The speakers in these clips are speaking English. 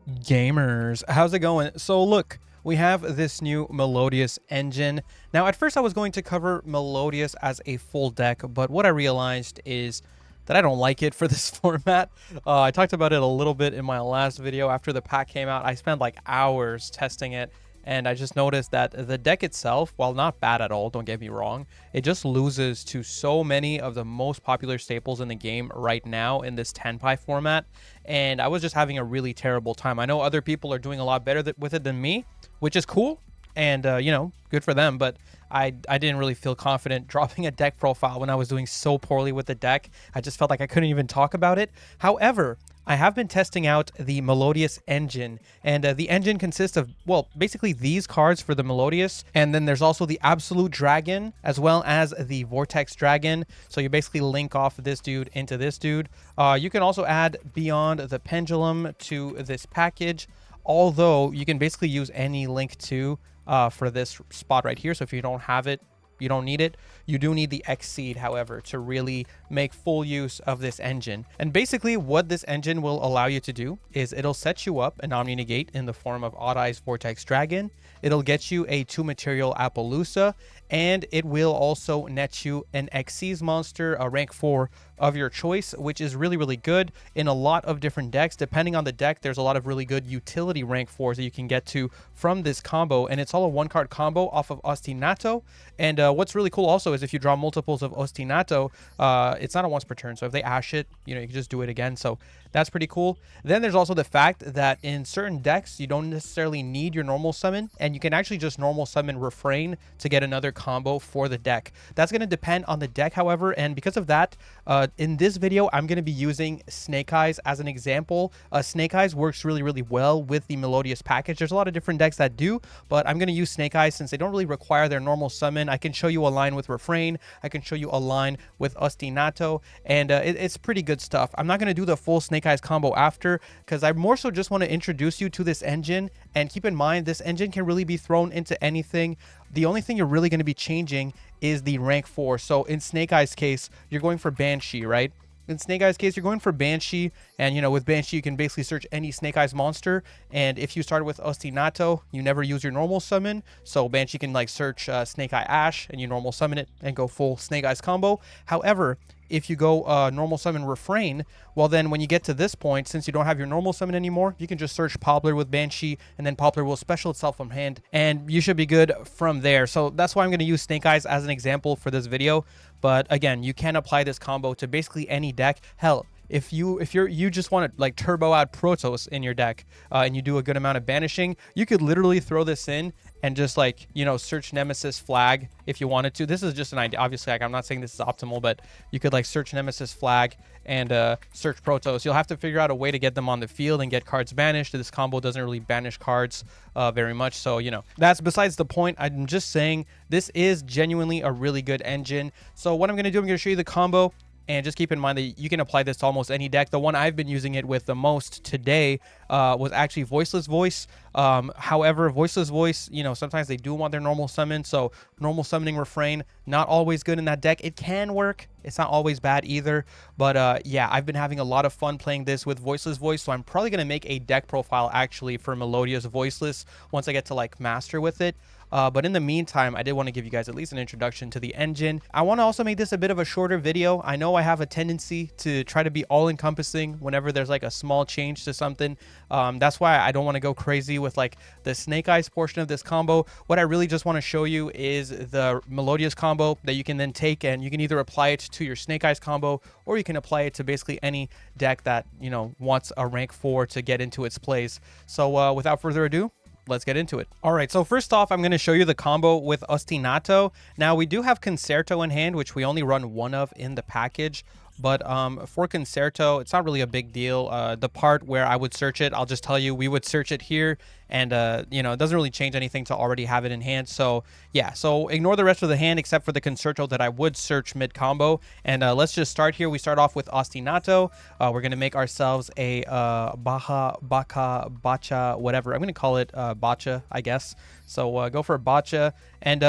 Gamers, how's it going? So look, we have this new Melodious engine. Now at first I was going to cover Melodious as a full deck, but what I realized is that I don't like it for this format. I talked about it a little bit in my last video. After the pack came out, I spent like hours testing it, and I just noticed that the deck itself, while not bad at all, don't get me wrong, it just loses to so many of the most popular staples in the game right now in this Tenpai format, and I was just having a really terrible time. I know other people are doing a lot better with it than me, which is cool, and you know, good for them, but I didn't really feel confident dropping a deck profile when I was doing so poorly with the deck. I just felt like I couldn't even talk about it. However, I have been testing out the Melodious engine, and the engine consists of, well, basically these cards for the Melodious, and then there's also the Absolute Dragon, as well as the Vortex Dragon. So you basically link off this dude into this dude. You can also add Beyond the Pendulum to this package, although you can basically use any link to for this spot right here. So if you don't have it, you don't need it. You do need the Exceed, however, to really make full use of this engine. And basically what this engine will allow you to do is it'll set you up an Omni Negate in the form of Odd Eyes Vortex Dragon. It'll get you a 2-material Appaloosa, and it will also net you an Xyz monster, a rank 4 of your choice, which is really, really good in a lot of different decks. Depending on the deck, there's a lot of really good utility rank 4s that you can get to from this combo, and it's all a 1-card combo off of Ostinato. And what's really cool also is if you draw multiples of Ostinato, it's not a once per turn, so if they ash it, you know, you can just do it again. So that's pretty cool. Then there's also the fact that in certain decks, you don't necessarily need your normal summon, and you can actually just normal summon Refrain to get another combo for the deck. That's going to depend on the deck, however, and because of that, in this video, I'm going to be using Snake Eyes as an example. Snake Eyes works really, really well with the Melodious package. There's a lot of different decks that do, but I'm going to use Snake Eyes since they don't really require their normal summon. I can show you a line with Refrain. I can show you a line with Ostinato, and it's pretty good stuff. I'm not going to do the full Snake Eyes combo after, because I more so just want to introduce you to this engine, and keep in mind, this engine can really be thrown into anything. The only thing you're really going to be changing is the rank 4. So in Snake Eyes case, you're going for Banshee, right? In Snake Eyes case, you're going for Banshee, and you know, with Banshee, you can basically search any Snake Eyes monster, and if you started with Ostinato, you never use your normal summon, so Banshee can like search Snake Eye Ash, and you normal summon it, and go full Snake Eyes combo. However, if you go normal summon Refrain, well then when you get to this point, since you don't have your normal summon anymore, you can just search Poplar with Banshee, and then Poplar will special itself from hand, and you should be good from there. So that's why I'm going to use Snake Eyes as an example for this video. But again, you can apply this combo to basically any deck. Hell, if you just want to like turbo out Protoss in your deck, and you do a good amount of banishing, you could literally throw this in and just like, you know, search Nemesis Flag if you wanted to. This is just an idea. Obviously, like, I'm not saying this is optimal, but you could like search Nemesis Flag and search Protoss. You'll have to figure out a way to get them on the field and get cards banished. This combo doesn't really banish cards very much. So, you know, that's besides the point. I'm just saying this is genuinely a really good engine. So what I'm going to do, I'm going to show you the combo. And just keep in mind that you can apply this to almost any deck. The one I've been using it with the most today was actually Voiceless Voice. However, Voiceless Voice, you know, sometimes they do want their normal summon. So normal summoning Refrain, not always good in that deck. It can work. It's not always bad either. But yeah, I've been having a lot of fun playing this with Voiceless Voice. So I'm probably going to make a deck profile actually for Melodious Voiceless once I get to like master with it. But in the meantime, I did want to give you guys at least an introduction to the engine. I want to also make this a bit of a shorter video. I know I have a tendency to try to be all-encompassing whenever there's like a small change to something. That's why I don't want to go crazy with like the Snake Eyes portion of this combo. What I really just want to show you is the Melodious combo that you can then take, and you can either apply it to your Snake Eyes combo, or you can apply it to basically any deck that, you know, wants a rank 4 to get into its plays. So without further ado, let's get into it. All right, so first off, I'm going to show you the combo with Ostinato. Now, we do have Concerto in hand, which we only run one of in the package. But for Concerto, it's not really a big deal. The part where I would search it, I'll just tell you, we would search it here, and you know, it doesn't really change anything to already have it in hand. So yeah, so ignore the rest of the hand except for the concerto that I would search mid combo. And let's just start here. We start off with ostinato. We're gonna make ourselves a baja, baka, bacha, whatever. I'm gonna call it bacha, I guess. So go for a bacha. And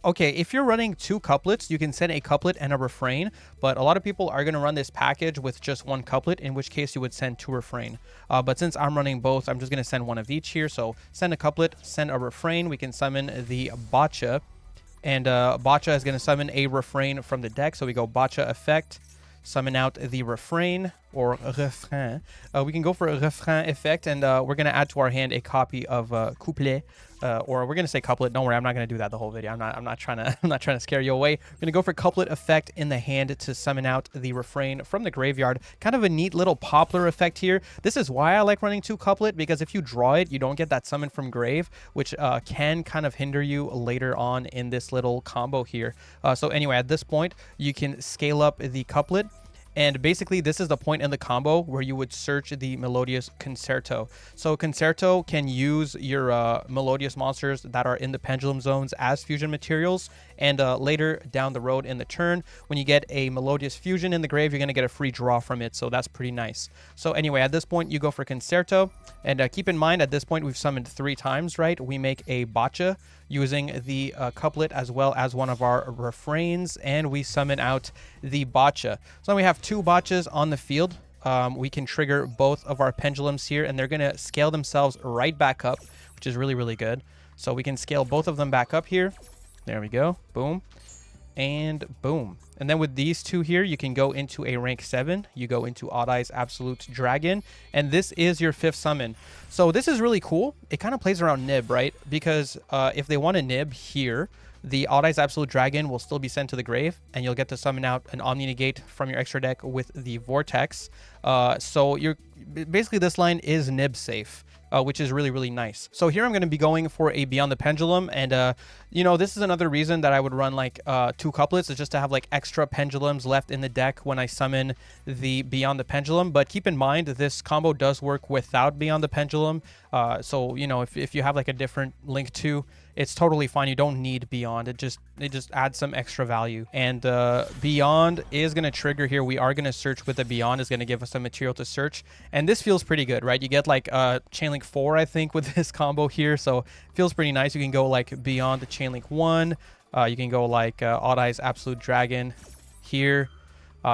okay, if you're running 2 couplets, you can send a couplet and a refrain, but a lot of people are going to run this package with just 1 couplet, in which case you would send 2 refrain. But since I'm running both, I'm just going to send 1 of each here. So send a couplet, send a refrain. We can summon the bacha, and bacha is going to summon a refrain from the deck. So we go bacha effect, summon out the refrain or refrain. We can go for a refrain effect, and we're going to add to our hand a copy of couplet. Or we're gonna say couplet. Don't worry, I'm not gonna do that the whole video. I'm not trying to scare you away. We're gonna go for couplet effect in the hand to summon out the refrain from the graveyard. Kind of a neat little poplar effect here. This is why I like running 2 couplet, because if you draw it, you don't get that summon from grave, which can kind of hinder you later on in this little combo here. So anyway, at this point, you can scale up the couplet. And basically, this is the point in the combo where you would search the Melodious Concerto. So Concerto can use your Melodious monsters that are in the Pendulum Zones as fusion materials. And later down the road in the turn, when you get a Melodious Fusion in the grave, you're going to get a free draw from it. So that's pretty nice. So anyway, at this point, you go for Concerto. And keep in mind, at this point, we've summoned 3 times, right? We make a Bacha using the couplet as well as one of our refrains, and we summon out the Bacha. So now we have 2 Bachas on the field. We can trigger both of our pendulums here, and they're going to scale themselves right back up, which is really, really good. So we can scale both of them back up here. There we go. Boom. And boom. And then with these 2 here, you can go into a rank 7. You go into Odd Eyes Absolute Dragon, and this is your 5th summon. So this is really cool. It kind of plays around Nib, right? Because if they want a Nib here, the Odd Eyes Absolute Dragon will still be sent to the grave, and you'll get to summon out an Omni Negate from your extra deck with the Vortex. So you're basically, this line is Nib safe. Which is really, really nice. So here I'm going to be going for a Beyond the Pendulum, and you know, this is another reason that I would run like 2 couplets, is just to have like extra pendulums left in the deck when I summon the Beyond the Pendulum. But keep in mind, this combo does work without Beyond the Pendulum. So you know, if you have like a different Link 2, it's totally fine. You don't need Beyond. It just adds some extra value. And Beyond is going to trigger here. We are going to search with the Beyond. Is going to give us some material to search. And this feels pretty good, right? You get like Chainlink 4, I think, with this combo here. So it feels pretty nice. You can go like Beyond the Chainlink 1. You can go like Odd Eyes Absolute Dragon here.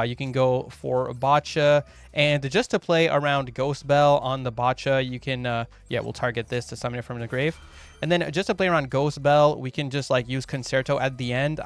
You can go for Bacha, and just to play around Ghost Bell on the Bacha, you can, yeah, we'll target this to summon it from the grave. And then just to play around Ghost Bell, we can just like use Concerto at the end.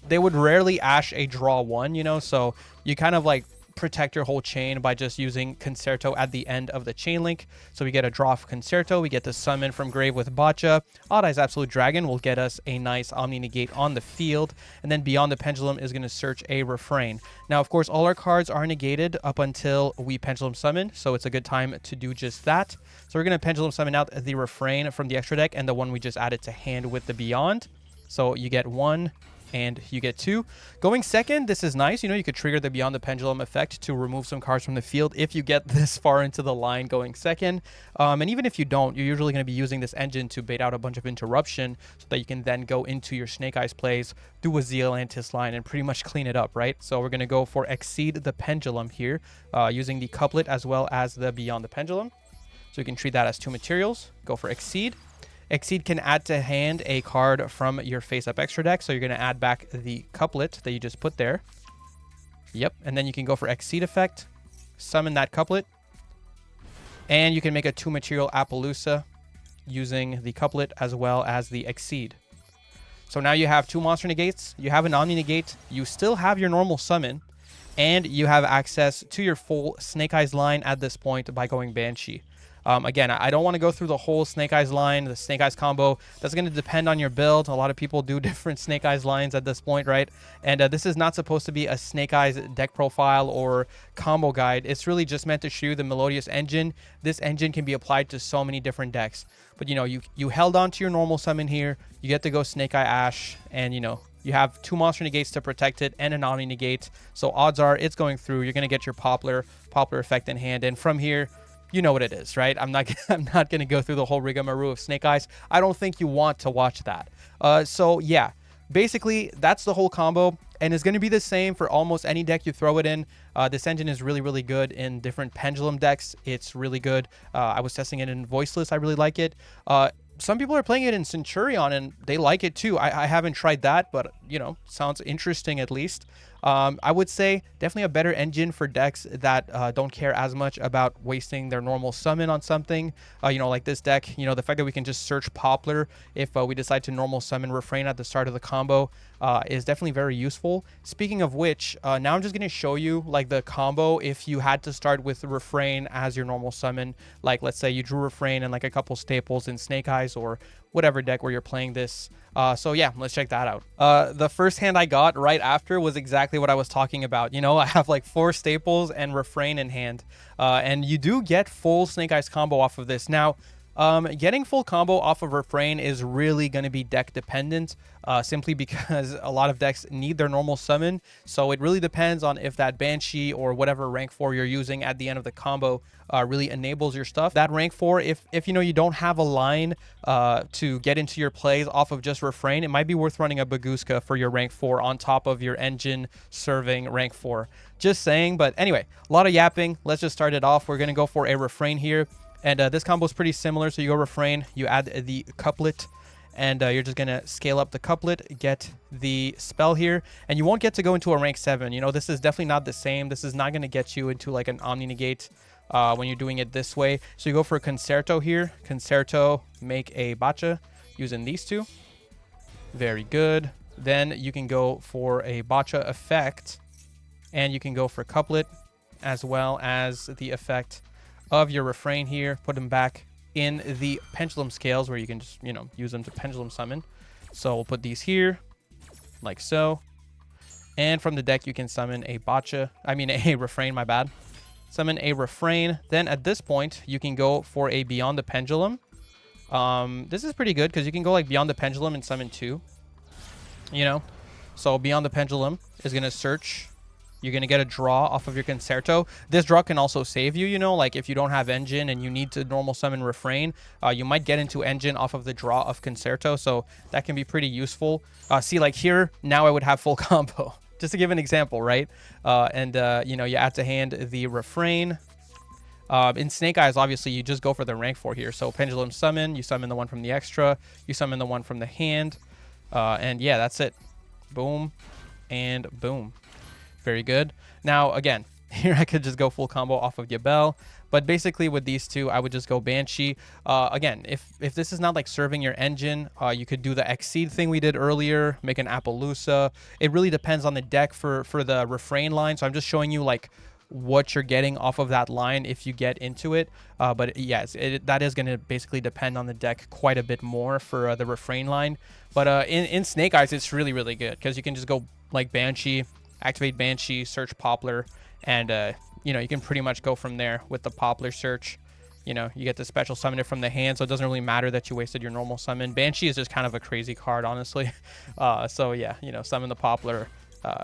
They would rarely Ash a draw 1, you know, so you kind of like protect your whole chain by just using Concerto at the end of the chain link. So we get a draw of Concerto, we get to summon from grave with Bacha. Odd Eyes Absolute Dragon will get us a nice Omni Negate on the field, and then Beyond the Pendulum is going to search a refrain. Now, of course, all our cards are negated up until we Pendulum Summon, so it's a good time to do just that. So we're going to Pendulum Summon out the refrain from the extra deck and the one we just added to hand with the Beyond. So you get 1, and you get 2. Going second, this is nice. You know, you could trigger the Beyond the Pendulum effect to remove some cards from the field if you get this far into the line going second. And even if you don't, you're usually going to be using this engine to bait out a bunch of interruption so that you can then go into your Snake Eyes plays, do a Zealantis line, and pretty much clean it up, right? So we're going to go for Exceed the Pendulum here, using the couplet as well as the Beyond the Pendulum. So you can treat that as 2 materials. Go for Exceed. Exceed can add to hand a card from your face-up extra deck, so you're going to add back the couplet that you just put there. Yep, and then you can go for Exceed effect, summon that couplet, and you can make a 2-material Appaloosa using the couplet as well as the Exceed. So now you have 2 monster negates, you have an Omni Negate, you still have your normal summon, and you have access to your full Snake Eyes line at this point by going Banshee. Again, I don't want to go through the whole Snake Eyes line, the Snake Eyes combo. That's going to depend on your build. A lot of people do different Snake Eyes lines at this point, right? And this is not supposed to be a Snake Eyes deck profile or combo guide. It's really just meant to show you the Melodious engine. This engine can be applied to so many different decks. But, you know, you held on to your normal summon here. You get to go Snake Eye Ash, and, you know, you have 2 monster negates to protect it and an Omni Negate. So odds are it's going through. You're going to get your Poplar effect in hand. And from here, you know what it is, right? I'm not I'm not gonna go through the whole rigmarole of Snake Eyes. I don't think you want to watch that. So yeah, basically that's the whole combo, and it's gonna be the same for almost any deck you throw it in. This engine is really, really good in different pendulum decks. It's really good. I was testing it in Voiceless. I really like it. Some people are playing it in Centurion and they like it too. I haven't tried that, but you know, sounds interesting at least. I would say definitely a better engine for decks that don't care as much about wasting their normal summon on something. You know, like this deck, you know, the fact that we can just search Poplar if we decide to normal summon Refrain at the start of the combo is definitely very useful. Speaking of which, now I'm just going to show you like the combo if you had to start with Refrain as your normal summon. Like let's say you drew Refrain and like a couple staples in Snake Eyes or whatever deck where you're playing this. So yeah, let's check that out. The first hand I got right after was exactly what I was talking about. You know, I have like 4 staples and Refrain in hand. And you do get full Snake Eyes combo off of this. Now, getting full combo off of Refrain is really going to be deck dependent, simply because a lot of decks need their normal summon. So it really depends on if that Banshee or whatever rank 4 you're using at the end of the combo really enables your stuff. That rank 4, if you know you don't have a line to get into your plays off of just Refrain, it might be worth running a Baguska for your rank 4 on top of your engine serving rank 4. Just saying. But anyway, a lot of yapping. Let's just start it off. We're going to go for a Refrain here. And this combo is pretty similar. So you go Refrain, you add the couplet, and you're just going to scale up the couplet, get the spell here, and you won't get to go into a rank 7. You know, this is definitely not the same. This is not going to get you into like an Omni Negate when you're doing it this way. So you go for a Concerto here. Concerto, make a Bacha using these two. Very good. Then you can go for a Bacha effect, and you can go for couplet as well as the effect of your Refrain here. Put them back in the pendulum scales where you can just, you know, use them to pendulum summon. So we'll put these here like so. And from the deck, you can summon a a Refrain, my bad. Summon a Refrain. Then at this point, you can go for a Beyond the Pendulum. This is pretty good because you can go like Beyond the Pendulum and summon 2. You know, so Beyond the Pendulum is going to search. You're going to get a draw off of your Concerto. This draw can also save you, you know, like if you don't have Engine and you need to normal summon Refrain, you might get into Engine off of the draw of Concerto. So that can be pretty useful. See, like here, now I would have full combo. Just to give an example, right? You know, you add to hand the Refrain. In Snake Eyes, obviously, you just go for the rank 4 here. So Pendulum Summon, you summon the one from the extra, you summon the one from the hand. And yeah, that's it. Boom and boom. Very good. Now, again, here I could just go full combo off of Yubel. But basically with these two, I would just go Banshee. Again, if this is not like serving your engine, you could do the Exceed thing we did earlier, make an Appaloosa. It really depends on the deck for the Refrain line. So I'm just showing you like what you're getting off of that line if you get into it. But yes, that is going to basically depend on the deck quite a bit more for the Refrain line. But in Snake Eyes, it's really, really good because you can just go like Banshee, activate Banshee, search Poplar, and you know, you can pretty much go from there with the Poplar search. You know, you get the special summon it from the hand, so it doesn't really matter that you wasted your normal summon. Banshee is just kind of a crazy card, honestly. So yeah, you know, summon the Poplar,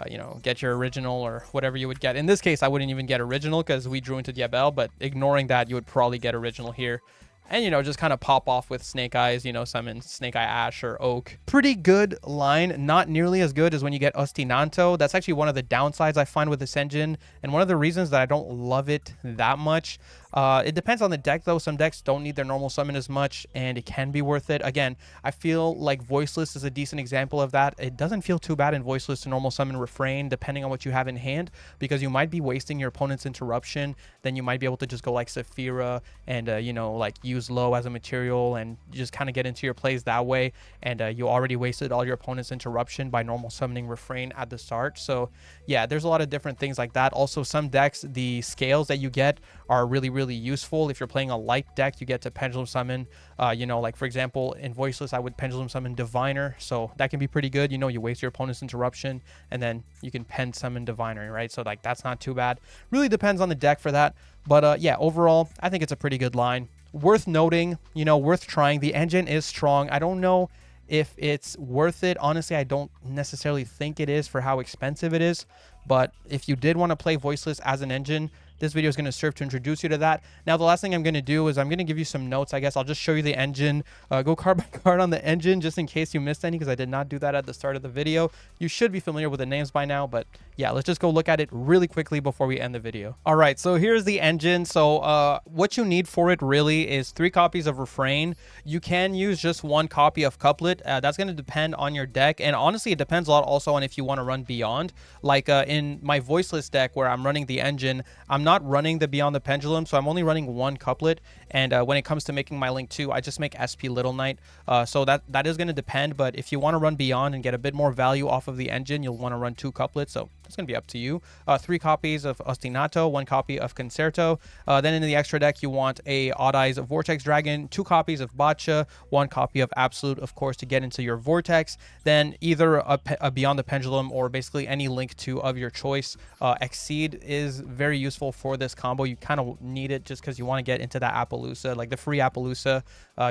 you know, get your original or whatever you would get. In this case, I wouldn't even get original because we drew into Diabel, but ignoring that, you would probably get original here. And, you know, just kind of pop off with Snake Eyes, you know, summon Snake Eye Ash or Oak. Pretty good line. Not nearly as good as when you get Ostinanto. That's actually one of the downsides I find with this engine. And one of the reasons that I don't love it that much. It depends on the deck, though. Some decks don't need their normal summon as much, and it can be worth it. Again, I feel like Voiceless is a decent example of that. It doesn't feel too bad in Voiceless to normal summon Refrain, depending on what you have in hand, because you might be wasting your opponent's interruption. Then you might be able to just go like Saphira and, you know, like use Low as a material and just kind of get into your plays that way. And you already wasted all your opponent's interruption by normal summoning Refrain at the start. So yeah, there's a lot of different things like that. Also, some decks, the scales that you get are really useful. If you're playing a light deck, you get to pendulum summon, you know, like for example in Voiceless I would pendulum summon Diviner, so that can be pretty good. You know, you waste your opponent's interruption and then you can pen summon Diviner, right? So like that's not too bad. Really depends on the deck for that. But yeah, overall I think it's a pretty good line. Worth noting, you know, worth trying. The engine is strong. I don't know if it's worth it. Honestly, I don't necessarily think it is for how expensive it is. But if you did want to play Voiceless as an engine, this video is going to serve to introduce you to that. Now, the last thing I'm going to do is I'm going to give you some notes. I guess I'll just show you the engine, go card by card on the engine, just in case you missed any, because I did not do that at the start of the video. You should be familiar with the names by now, but yeah, let's just go look at it really quickly before we end the video. All right, so here's the engine. So what you need for it really is 3 copies of refrain. You can use just 1 copy of couplet. That's going to depend on your deck, and honestly, it depends a lot also on if you want to run beyond. Like in my voiceless deck where I'm running the engine, I'm not running the Beyond the Pendulum, so I'm only running 1 couplet. And when it comes to making my link 2, I just make SP Little Knight. So that is going to depend, but if you want to run beyond and get a bit more value off of the engine, you'll want to run 2 couplets. So it's going to be up to you. 3 copies of Ostinato, 1 copy of Concerto. Then in the extra deck, you want a Odd Eyes Vortex Dragon, 2 copies of Botcha, 1 copy of Absolute, of course, to get into your Vortex. Then either a Beyond the Pendulum or basically any link 2 of your choice. Exceed is very useful for this combo. You kind of need it just because you want to get into that Appaloosa, like the free Appaloosa.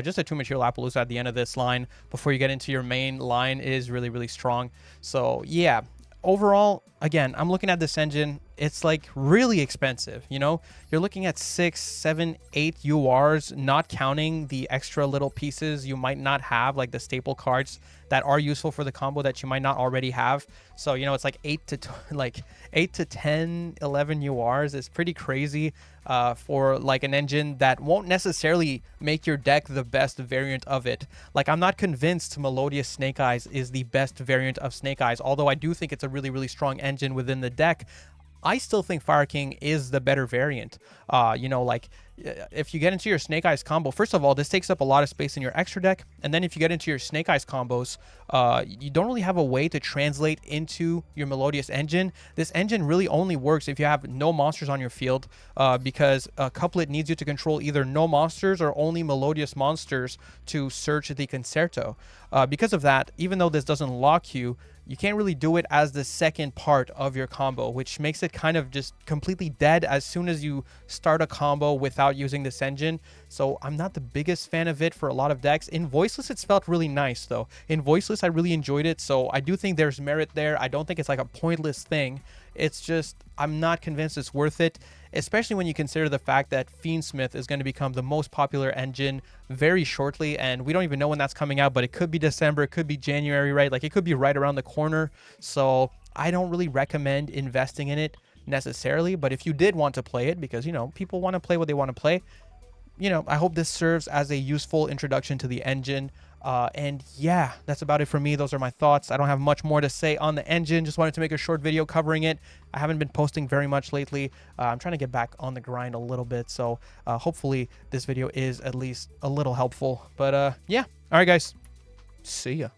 Just a 2 material Appaloosa at the end of this line before you get into your main line is really, really strong. So yeah, overall, again, I'm looking at this engine. It's like really expensive, you know? You're looking at 6, 7, 8 URs, not counting the extra little pieces you might not have, like the staple cards that are useful for the combo that you might not already have. So, you know, it's like 8 to 10, 11 URs. It's pretty crazy for like an engine that won't necessarily make your deck the best variant of it. Like, I'm not convinced Melodious Snake Eyes is the best variant of Snake Eyes, although I do think it's a really, really strong engine within the deck. I still think Fire King is the better variant. You know, like if you get into your Snake Eyes combo, first of all, this takes up a lot of space in your extra deck. And then if you get into your Snake Eyes combos, you don't really have a way to translate into your Melodious engine. This engine really only works if you have no monsters on your field, because Couplet needs you to control either no monsters or only Melodious monsters to search the Concerto. Because of that, even though this doesn't lock you, you can't really do it as the second part of your combo, which makes it kind of just completely dead as soon as you start a combo without using this engine. So I'm not the biggest fan of it for a lot of decks. In Voiceless, it's felt really nice, though. In Voiceless, I really enjoyed it, so I do think there's merit there. I don't think it's like a pointless thing. It's just, I'm not convinced it's worth it, especially when you consider the fact that Fiendsmith is going to become the most popular engine very shortly, and we don't even know when that's coming out, but it could be December, it could be January, right? Like, it could be right around the corner. So I don't really recommend investing in it necessarily, but if you did want to play it, because, you know, people want to play what they want to play, you know, I hope this serves as a useful introduction to the engine. And yeah, that's about it for me. Those are my thoughts. I don't have much more to say on the engine. Just wanted to make a short video covering it. I haven't been posting very much lately. I'm trying to get back on the grind a little bit. So hopefully this video is at least a little helpful. But yeah. All right, guys. See ya.